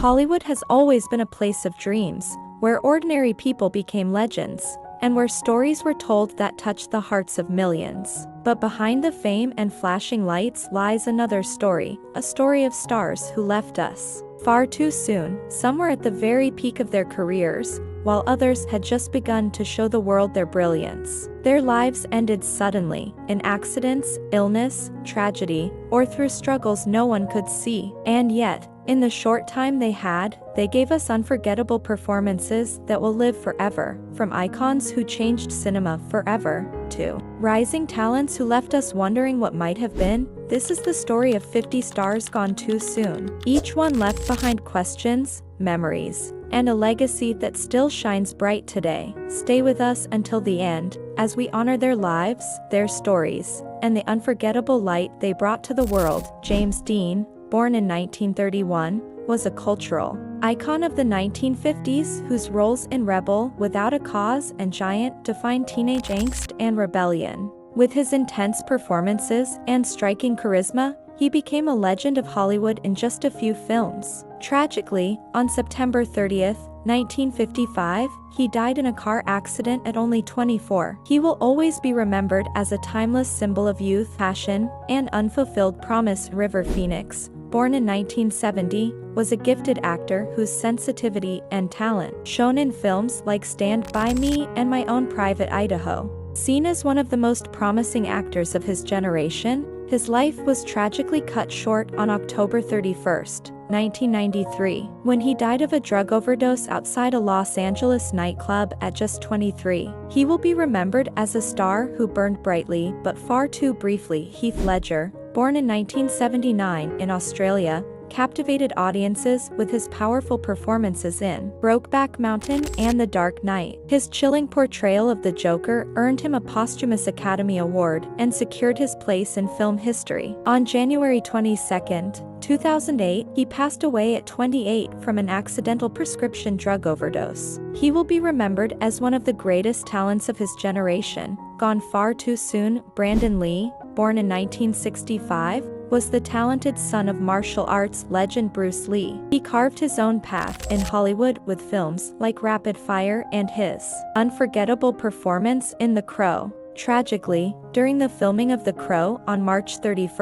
Hollywood has always been a place of dreams, where ordinary people became legends, and where stories were told that touched the hearts of millions. But behind the fame and flashing lights lies another story, a story of stars who left us far too soon. Some were at the very peak of their careers, while others had just begun to show the world their brilliance. Their lives ended suddenly, in accidents, illness, tragedy, or through struggles no one could see. And yet, in the short time they had, they gave us unforgettable performances that will live forever, from icons who changed cinema forever, to rising talents who left us wondering what might have been. This is the story of 50 stars gone too soon. Each one left behind questions, memories, and a legacy that still shines bright today. Stay with us until the end, as we honor their lives, their stories, and the unforgettable light they brought to the world. James Dean, born in 1931, was a cultural icon of the 1950s whose roles in Rebel, Without a Cause, and Giant defined teenage angst and rebellion. With his intense performances and striking charisma, he became a legend of Hollywood in just a few films. Tragically, on September 30, 1955, he died in a car accident at only 24. He will always be remembered as a timeless symbol of youth, passion, and unfulfilled promise. River Phoenix, born in 1970, was a gifted actor whose sensitivity and talent shone in films like Stand By Me and My Own Private Idaho. Seen as one of the most promising actors of his generation, his life was tragically cut short on October 31, 1993, when he died of a drug overdose outside a Los Angeles nightclub at just 23. He will be remembered as a star who burned brightly but far too briefly. Heath Ledger, born in 1979 in Australia, captivated audiences with his powerful performances in Brokeback Mountain and The Dark Knight. His chilling portrayal of the Joker earned him a posthumous Academy Award and secured his place in film history. On January 22, 2008, he passed away at 28 from an accidental prescription drug overdose. He will be remembered as one of the greatest talents of his generation. Gone far too soon, Brandon Lee, born in 1965, was the talented son of martial arts legend Bruce Lee. He carved his own path in Hollywood with films like Rapid Fire and his unforgettable performance in The Crow. Tragically, during the filming of The Crow on March 31,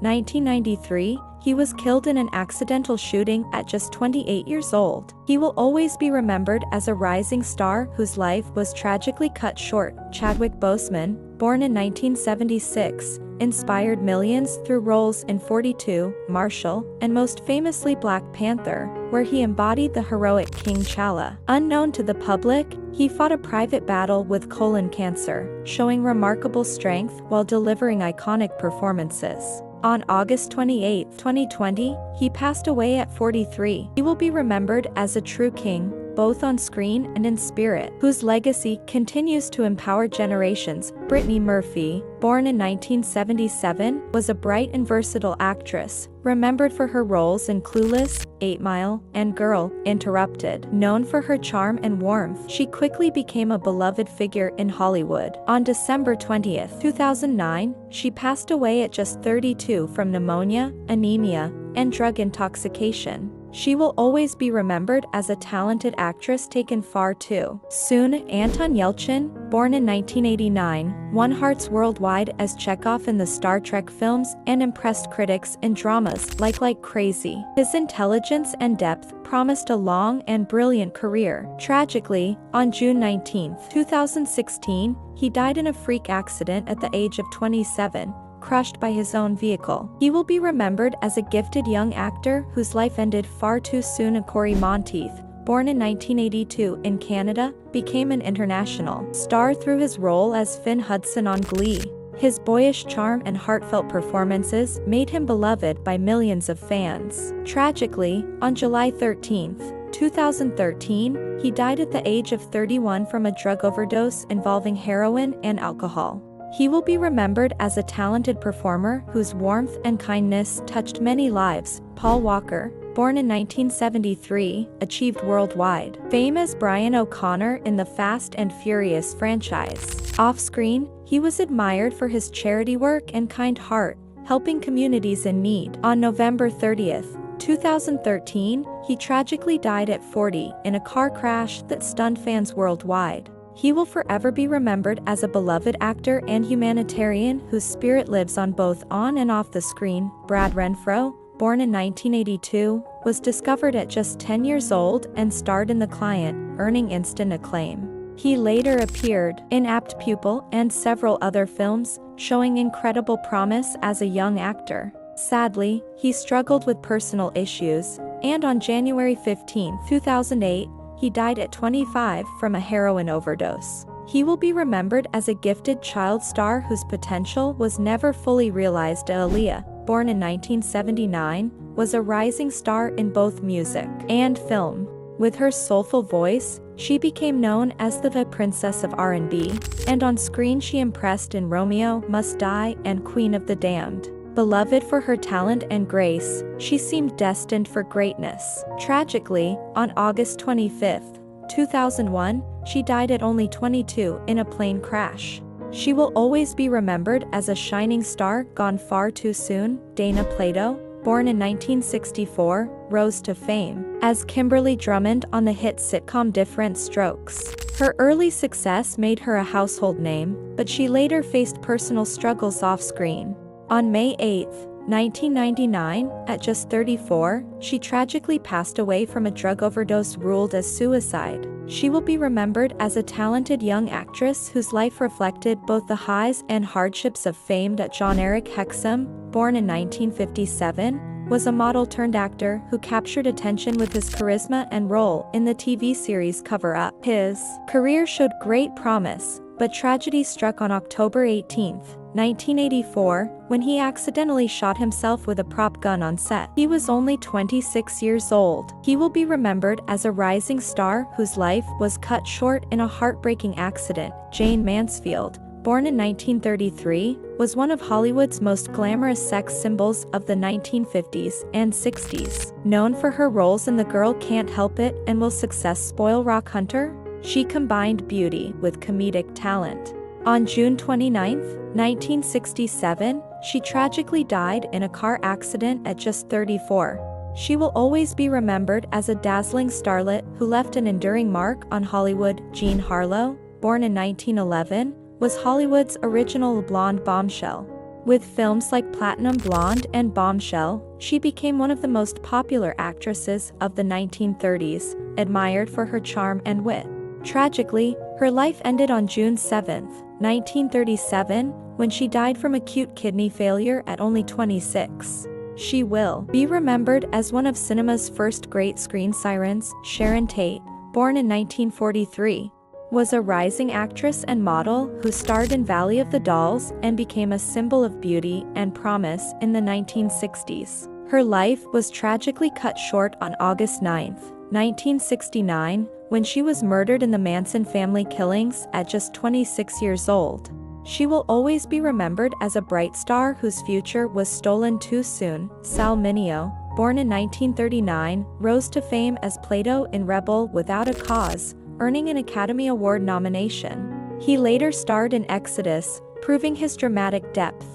1993, he was killed in an accidental shooting at just 28 years old. He will always be remembered as a rising star whose life was tragically cut short. Chadwick Boseman, born in 1976, inspired millions through roles in 42, Marshall, and most famously Black Panther, where he embodied the heroic King T'Challa. Unknown to the public, he fought a private battle with colon cancer, showing remarkable strength while delivering iconic performances. On August 28, 2020, he passed away at 43. He will be remembered as a true king, both on screen and in spirit, whose legacy continues to empower generations. Brittany Murphy, born in 1977, was a bright and versatile actress, remembered for her roles in Clueless, 8 Mile, and Girl, Interrupted. Known for her charm and warmth, she quickly became a beloved figure in Hollywood. On December 20, 2009, she passed away at just 32 from pneumonia, anemia, and drug intoxication. She will always be remembered as a talented actress taken far too soon. Anton Yelchin, born in 1989, won hearts worldwide as Chekhov in the Star Trek films and impressed critics in dramas like Crazy. His intelligence and depth promised a long and brilliant career. Tragically, on June 19, 2016, he died in a freak accident at the age of 27. Crushed by his own vehicle. He will be remembered as a gifted young actor whose life ended far too soon. Corey Monteith, born in 1982 in Canada, became an international star through his role as Finn Hudson on Glee. His boyish charm and heartfelt performances made him beloved by millions of fans. Tragically, on July 13, 2013, he died at the age of 31 from a drug overdose involving heroin and alcohol. He will be remembered as a talented performer whose warmth and kindness touched many lives. Paul Walker, born in 1973, achieved worldwide fame as Brian O'Connor in the Fast and Furious franchise. Off-screen, he was admired for his charity work and kind heart, helping communities in need. On November 30, 2013, he tragically died at 40 in a car crash that stunned fans worldwide. He will forever be remembered as a beloved actor and humanitarian whose spirit lives on both on and off the screen. Brad Renfro, born in 1982, was discovered at just 10 years old and starred in The Client, earning instant acclaim. He later appeared in Apt Pupil and several other films, showing incredible promise as a young actor. Sadly, he struggled with personal issues, and on January 15, 2008, he died at 25 from a heroin overdose. He will be remembered as a gifted child star whose potential was never fully realized. Aaliyah, born in 1979, was a rising star in both music and film. With her soulful voice, she became known as the Princess of R&B, and on screen she impressed in Romeo Must Die and Queen of the Damned. Beloved for her talent and grace, she seemed destined for greatness. Tragically, on August 25, 2001, she died at only 22 in a plane crash. She will always be remembered as a shining star gone far too soon. Dana Plato, born in 1964, rose to fame as Kimberly Drummond on the hit sitcom Different Strokes. Her early success made her a household name, but she later faced personal struggles off-screen. On May 8, 1999, at just 34, she tragically passed away from a drug overdose ruled as suicide. She will be remembered as a talented young actress whose life reflected both the highs and hardships of fame. John Eric Hexum, born in 1957, was a model-turned-actor who captured attention with his charisma and role in the TV series Cover Up. His career showed great promise, but tragedy struck on October 18, 1984, when he accidentally shot himself with a prop gun on set. He was only 26 years old. He will be remembered as a rising star whose life was cut short in a heartbreaking accident. Jane Mansfield, born in 1933, was one of Hollywood's most glamorous sex symbols of the 1950s and 60s. Known for her roles in The Girl Can't Help It and Will Success Spoil Rock Hunter, she combined beauty with comedic talent. On June 29, 1967, she tragically died in a car accident at just 34. She will always be remembered as a dazzling starlet who left an enduring mark on Hollywood. Jean Harlow, born in 1911, was Hollywood's original blonde bombshell. With films like Platinum Blonde and Bombshell, she became one of the most popular actresses of the 1930s, admired for her charm and wit. Tragically, her life ended on June 7, 1937, when she died from acute kidney failure at only 26. She will be remembered as one of cinema's first great screen sirens. Sharon Tate, born in 1943, was a rising actress and model who starred in Valley of the Dolls and became a symbol of beauty and promise in the 1960s. Her life was tragically cut short on August 9, 1969, when she was murdered in the Manson family killings at just 26 years old. She will always be remembered as a bright star whose future was stolen too soon. Sal Mineo, born in 1939, rose to fame as Plato in Rebel Without a Cause, earning an Academy Award nomination. He later starred in Exodus, proving his dramatic depth.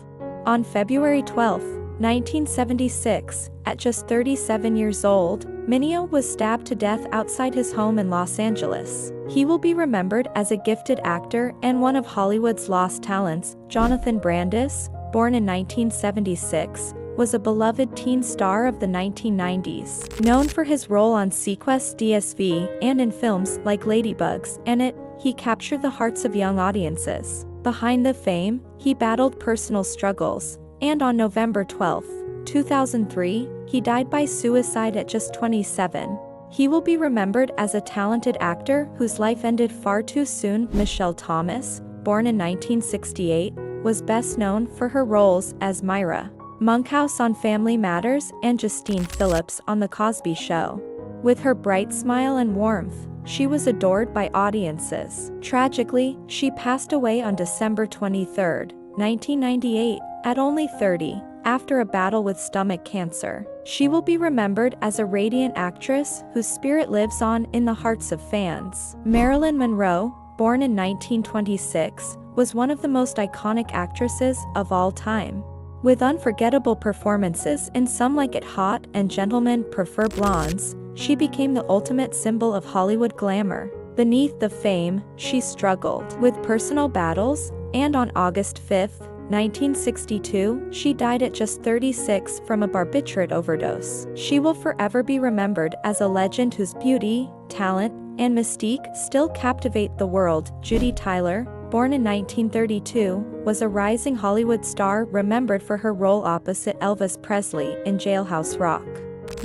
On February 12, 1976, at just 37 years old, Mineo was stabbed to death outside his home in Los Angeles. He will be remembered as a gifted actor and one of Hollywood's lost talents. Jonathan Brandis, born in 1976, was a beloved teen star of the 1990s. Known for his role on Sequest DSV and in films like Ladybugs and It, he captured the hearts of young audiences. Behind the fame, he battled personal struggles, and on November 12, 2003, he died by suicide at just 27. He will be remembered as a talented actor whose life ended far too soon. Michelle Thomas, born in 1968, was best known for her roles as Myra Monkhouse on Family Matters and Justine Phillips on The Cosby Show. With her bright smile and warmth, she was adored by audiences. Tragically, she passed away on December 23, 1998, at only 30, after a battle with stomach cancer. She will be remembered as a radiant actress whose spirit lives on in the hearts of fans. Marilyn Monroe, born in 1926, was one of the most iconic actresses of all time. With unforgettable performances in Some Like It Hot and Gentlemen Prefer Blondes, she became the ultimate symbol of Hollywood glamour. Beneath the fame, she struggled with personal battles, and on August 5, 1962, she died at just 36 from a barbiturate overdose. She will forever be remembered as a legend whose beauty, talent, and mystique still captivate the world. Judy Tyler, born in 1932, was a rising Hollywood star remembered for her role opposite Elvis Presley in Jailhouse Rock.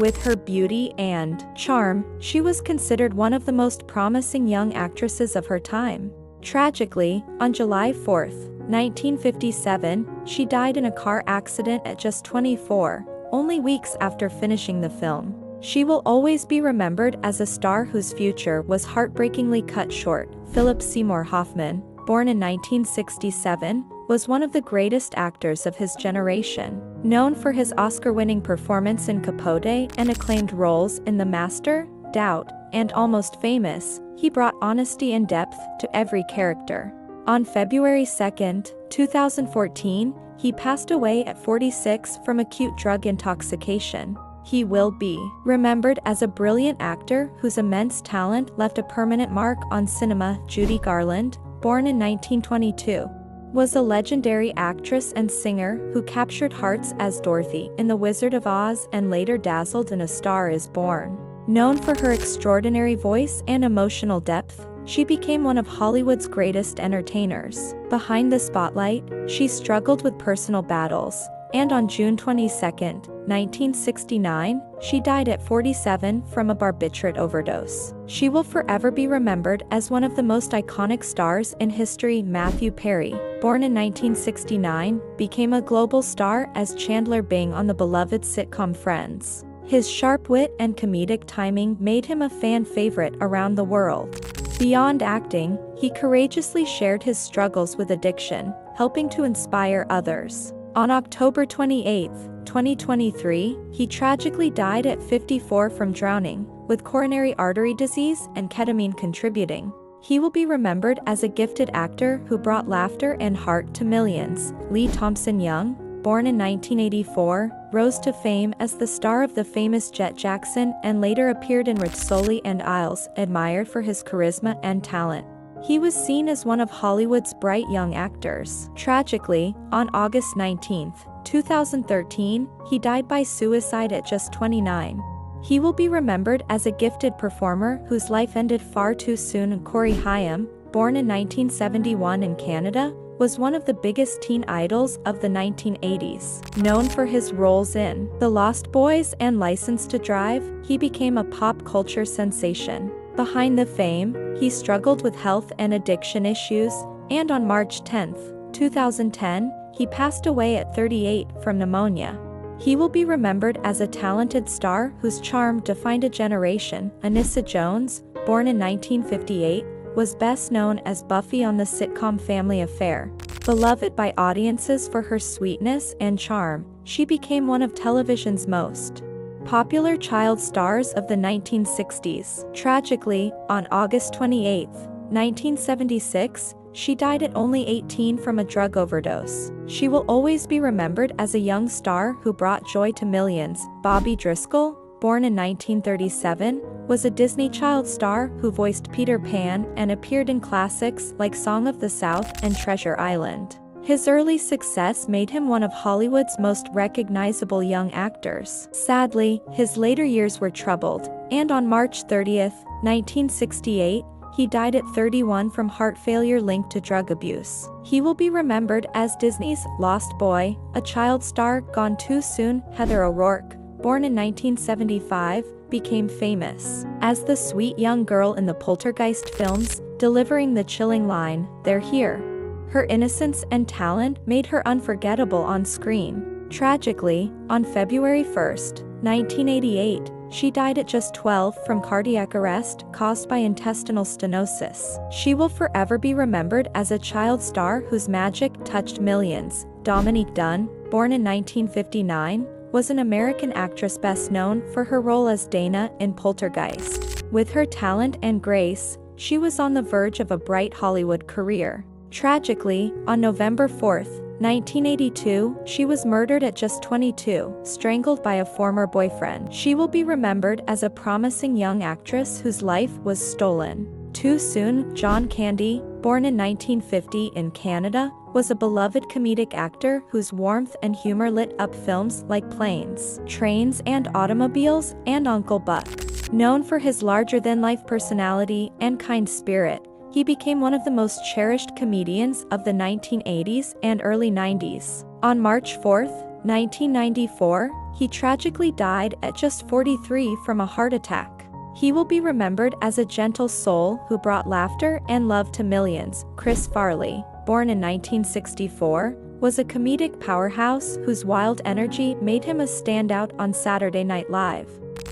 With her beauty and charm, she was considered one of the most promising young actresses of her time. Tragically, on July 4, 1957, she died in a car accident at just 24, only weeks after finishing the film. She will always be remembered as a star whose future was heartbreakingly cut short. Philip Seymour Hoffman, born in 1967, was one of the greatest actors of his generation. Known for his Oscar-winning performance in Capote and acclaimed roles in The Master, Doubt, and Almost Famous, he brought honesty and depth to every character. On February 2, 2014, he passed away at 46 from acute drug intoxication. He will be remembered as a brilliant actor whose immense talent left a permanent mark on cinema. Judy Garland, born in 1922, was a legendary actress and singer who captured hearts as Dorothy in The Wizard of Oz and later dazzled in A Star Is Born. Known for her extraordinary voice and emotional depth, she became one of Hollywood's greatest entertainers. Behind the spotlight, she struggled with personal battles, and on June 22, 1969, she died at 47 from a barbiturate overdose. She will forever be remembered as one of the most iconic stars in history. Matthew Perry, born in 1969, became a global star as Chandler Bing on the beloved sitcom Friends. His sharp wit and comedic timing made him a fan favorite around the world. Beyond acting, he courageously shared his struggles with addiction, helping to inspire others. On October 28, 2023, he tragically died at 54 from drowning, with coronary artery disease and ketamine contributing. He will be remembered as a gifted actor who brought laughter and heart to millions. Lee Thompson Young, born in 1984, rose to fame as the star of the famous Jet Jackson and later appeared in Rizzoli and Isles, admired for his charisma and talent. He was seen as one of Hollywood's bright young actors. Tragically, on August 19, 2013, he died by suicide at just 29. He will be remembered as a gifted performer whose life ended far too soon. Corey Haim, born in 1971 in Canada, was one of the biggest teen idols of the 1980s. Known for his roles in The Lost Boys and License to Drive, he became a pop culture sensation. Behind the fame, he struggled with health and addiction issues, and on March 10, 2010, he passed away at 38 from pneumonia. He will be remembered as a talented star whose charm defined a generation. Anissa Jones, born in 1958, was best known as Buffy on the sitcom Family Affair. Beloved by audiences for her sweetness and charm, she became one of television's most popular child stars of the 1960s. Tragically, on August 28, 1976, she died at only 18 from a drug overdose. She will always be remembered as a young star who brought joy to millions. Bobby Driscoll, born in 1937, was a Disney child star who voiced Peter Pan and appeared in classics like Song of the South and Treasure Island. His early success made him one of Hollywood's most recognizable young actors. Sadly, his later years were troubled, and on March 30, 1968, he died at 31 from heart failure linked to drug abuse. He will be remembered as Disney's Lost Boy, a child star gone too soon. Heather O'Rourke, born in 1975, became famous as the sweet young girl in the Poltergeist films, delivering the chilling line, "They're here." Her innocence and talent made her unforgettable on screen. Tragically, on February 1, 1988, she died at just 12 from cardiac arrest caused by intestinal stenosis. She will forever be remembered as a child star whose magic touched millions. Dominique Dunne, born in 1959, was an American actress best known for her role as Dana in Poltergeist. With her talent and grace, she was on the verge of a bright Hollywood career. Tragically, on November 4, 1982, she was murdered at just 22, strangled by a former boyfriend. She will be remembered as a promising young actress whose life was stolen too soon. John Candy, born in 1950 in Canada, was a beloved comedic actor whose warmth and humor lit up films like Planes, Trains and Automobiles and Uncle Buck. Known for his larger-than-life personality and kind spirit, he became one of the most cherished comedians of the 1980s and early 90s. On March 4, 1994, he tragically died at just 43 from a heart attack. He will be remembered as a gentle soul who brought laughter and love to millions. Chris Farley, born in 1964, was a comedic powerhouse whose wild energy made him a standout on Saturday Night Live.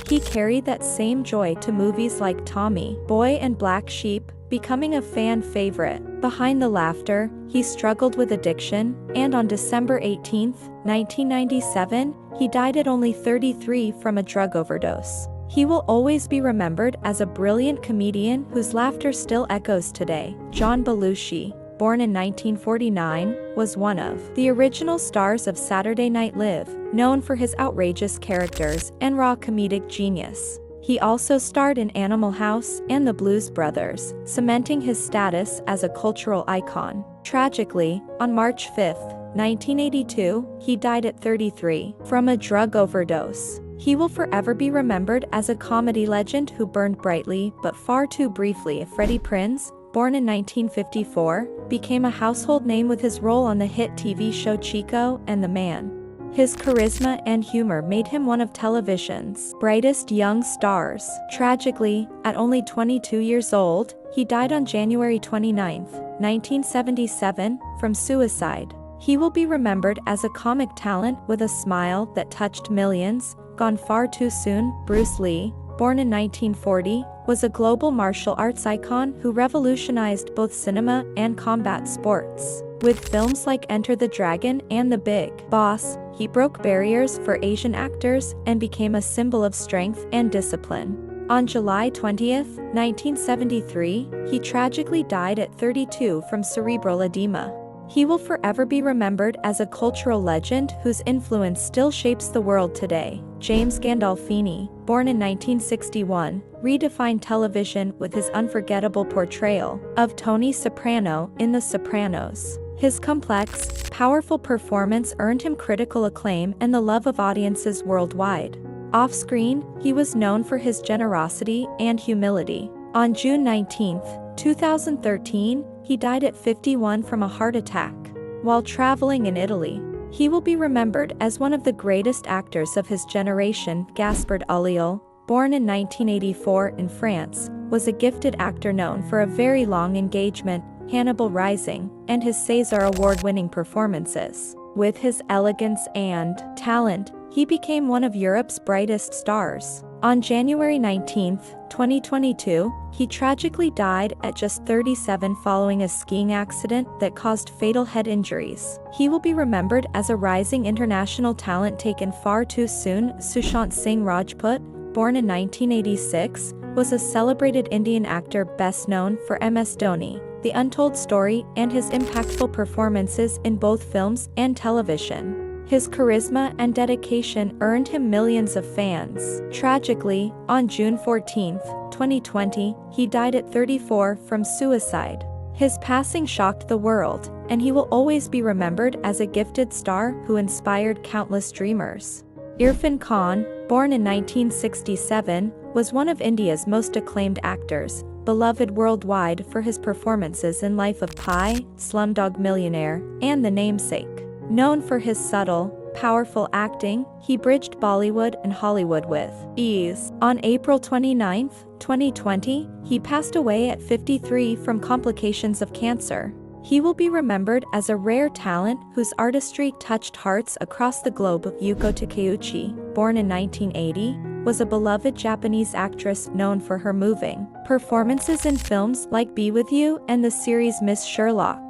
He carried that same joy to movies like Tommy Boy and Black Sheep, becoming a fan favorite. Behind the laughter, he struggled with addiction, and on December 18, 1997, he died at only 33 from a drug overdose. He will always be remembered as a brilliant comedian whose laughter still echoes today. John Belushi, born in 1949, was one of the original stars of Saturday Night Live, known for his outrageous characters and raw comedic genius. He also starred in Animal House and The Blues Brothers, cementing his status as a cultural icon. Tragically, on March 5, 1982, he died at 33 from a drug overdose. He will forever be remembered as a comedy legend who burned brightly but far too briefly. Freddie Prinze, born in 1954, became a household name with his role on the hit TV show Chico and the Man. His charisma and humor made him one of television's brightest young stars. Tragically, at only 22 years old, he died on January 29, 1977, from suicide. He will be remembered as a comic talent with a smile that touched millions. Gone far too soon. Bruce Lee, born in 1940, was a global martial arts icon who revolutionized both cinema and combat sports. With films like Enter the Dragon and The Big Boss, he broke barriers for Asian actors and became a symbol of strength and discipline. On July 20, 1973, he tragically died at 32 from cerebral edema. He will forever be remembered as a cultural legend whose influence still shapes the world today. James Gandolfini, born in 1961, redefined television with his unforgettable portrayal of Tony Soprano in The Sopranos. His complex, powerful performance earned him critical acclaim and the love of audiences worldwide. Off-screen, he was known for his generosity and humility. On June 19, 2013, he died at 51 from a heart attack. While traveling in Italy, he will be remembered as one of the greatest actors of his generation. Gaspard Ulliel, born in 1984 in France, was a gifted actor known for a very long engagement, Hannibal Rising, and his César Award-winning performances. With his elegance and talent, he became one of Europe's brightest stars. On January 19, 2022, he tragically died at just 37 following a skiing accident that caused fatal head injuries. He will be remembered as a rising international talent taken far too soon. Sushant Singh Rajput, born in 1986, was a celebrated Indian actor best known for MS Dhoni, The Untold Story, and his impactful performances in both films and television. His charisma and dedication earned him millions of fans. Tragically, on June 14, 2020, he died at 34 from suicide. His passing shocked the world, and he will always be remembered as a gifted star who inspired countless dreamers. Irfan Khan, born in 1967, was one of India's most acclaimed actors, beloved worldwide for his performances in Life of Pi, Slumdog Millionaire, and The Namesake. Known for his subtle, powerful acting, he bridged Bollywood and Hollywood with ease. On April 29, 2020, he passed away at 53 from complications of cancer. He will be remembered as a rare talent whose artistry touched hearts across the globe. Yuko Takeuchi, born in 1980, was a beloved Japanese actress known for her moving performances in films like Be With You and the series Miss Sherlock.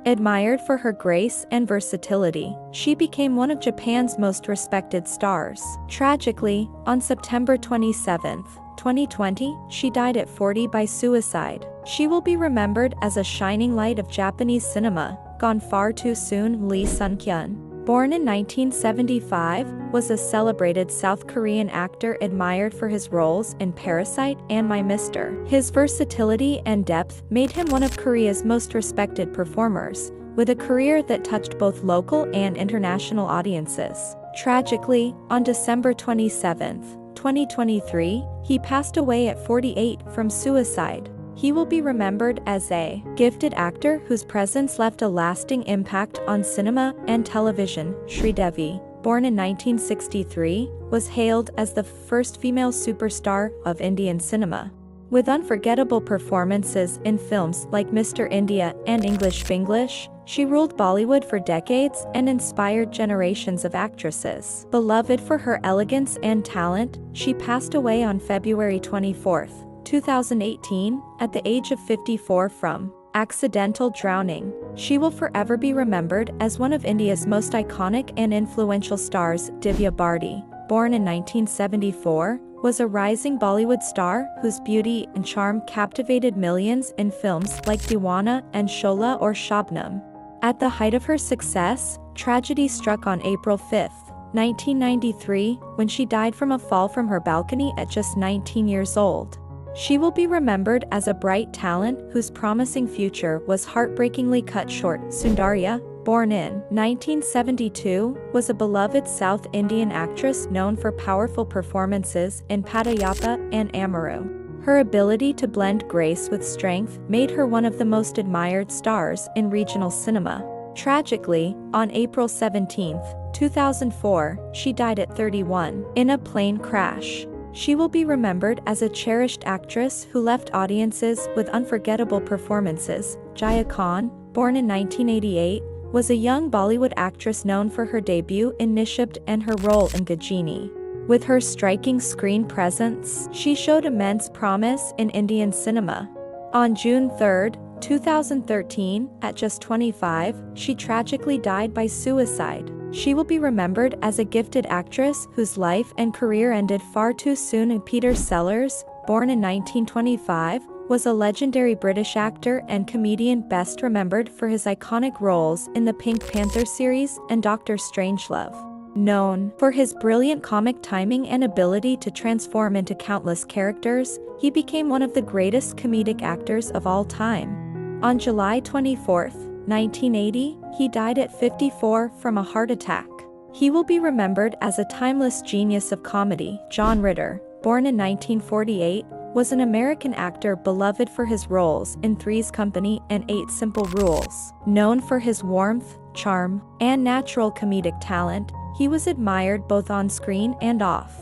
Admired for her grace and versatility, she became one of Japan's most respected stars. Tragically, on September 27, 2020, she died at 40 by suicide. She will be remembered as a shining light of Japanese cinema, gone far too soon. Lee Sun-kyun, born in 1975, was a celebrated South Korean actor admired for his roles in Parasite and My Mister. His versatility and depth made him one of Korea's most respected performers, with a career that touched both local and international audiences. Tragically, on December 27, 2023, he passed away at 48 from suicide. He will be remembered as a gifted actor whose presence left a lasting impact on cinema and television. Sridevi, born in 1963, was hailed as the first female superstar of Indian cinema. With unforgettable performances in films like Mr. India and English Binglish, she ruled Bollywood for decades and inspired generations of actresses. Beloved for her elegance and talent, she passed away on February 24, 2018, at the age of 54 from accidental drowning. She will forever be remembered as one of India's most iconic and influential stars. Divya Bharti, born in 1974, was a rising Bollywood star whose beauty and charm captivated millions in films like Deewana and Shola or Shabnam. At the height of her success, tragedy struck on April 5, 1993, when she died from a fall from her balcony at just 19 years old. She will be remembered as a bright talent whose promising future was heartbreakingly cut short. Sundarya, born in 1972, was a beloved South Indian actress known for powerful performances in Padayappa and Amaru. Her ability to blend grace with strength made her one of the most admired stars in regional cinema. Tragically, on April 17, 2004, she died at 31 in a plane crash. She will be remembered as a cherished actress who left audiences with unforgettable performances. Jaya Khan, born in 1988, was a young Bollywood actress known for her debut in Nishabt and her role in Gajini. With her striking screen presence, she showed immense promise in Indian cinema. On June 3, 2013, at just 25, she tragically died by suicide. She will be remembered as a gifted actress whose life and career ended far too soon. Peter Sellers, born in 1925, was a legendary British actor and comedian best remembered for his iconic roles in the Pink Panther series and Dr. Strangelove. Known for his brilliant comic timing and ability to transform into countless characters, he became one of the greatest comedic actors of all time. On July 24, 1980, he died at 54 from a heart attack. He will be remembered as a timeless genius of comedy. John Ritter, born in 1948, was an American actor beloved for his roles in Three's Company and 8 Simple Rules. Known for his warmth, charm, and natural comedic talent, he was admired both on screen and off.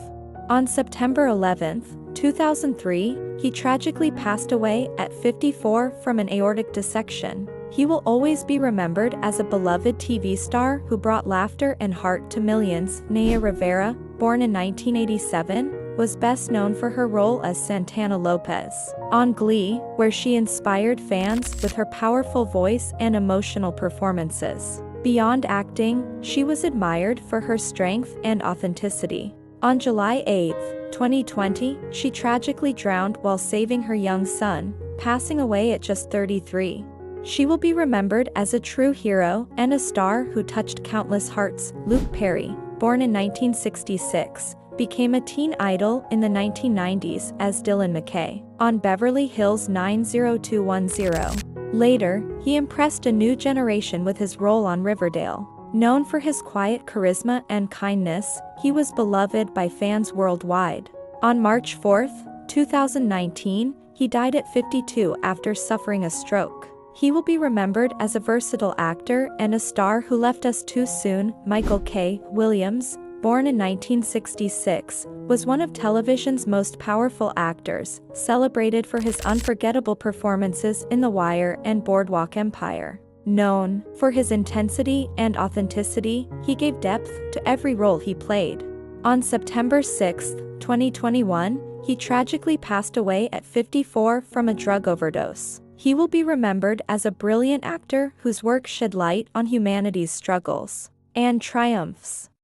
On September 11, 2003, he tragically passed away at 54 from an aortic dissection. He will always be remembered as a beloved TV star who brought laughter and heart to millions. Naya Rivera, born in 1987, was best known for her role as Santana Lopez on Glee, where she inspired fans with her powerful voice and emotional performances. Beyond acting, she was admired for her strength and authenticity. On July 8, 2020, she tragically drowned while saving her young son, passing away at just 33. She will be remembered as a true hero and a star who touched countless hearts. Luke Perry, born in 1966, became a teen idol in the 1990s as Dylan McKay on Beverly Hills 90210. Later, he impressed a new generation with his role on Riverdale. Known for his quiet charisma and kindness, he was beloved by fans worldwide. On March 4, 2019, he died at 52 after suffering a stroke. He will be remembered as a versatile actor and a star who left us too soon. Michael K. Williams, born in 1966, was one of television's most powerful actors, celebrated for his unforgettable performances in The Wire and Boardwalk Empire. Known for his intensity and authenticity, he gave depth to every role he played. On September 6, 2021, he tragically passed away at 54 from a drug overdose. He will be remembered as a brilliant actor whose work shed light on humanity's struggles and triumphs.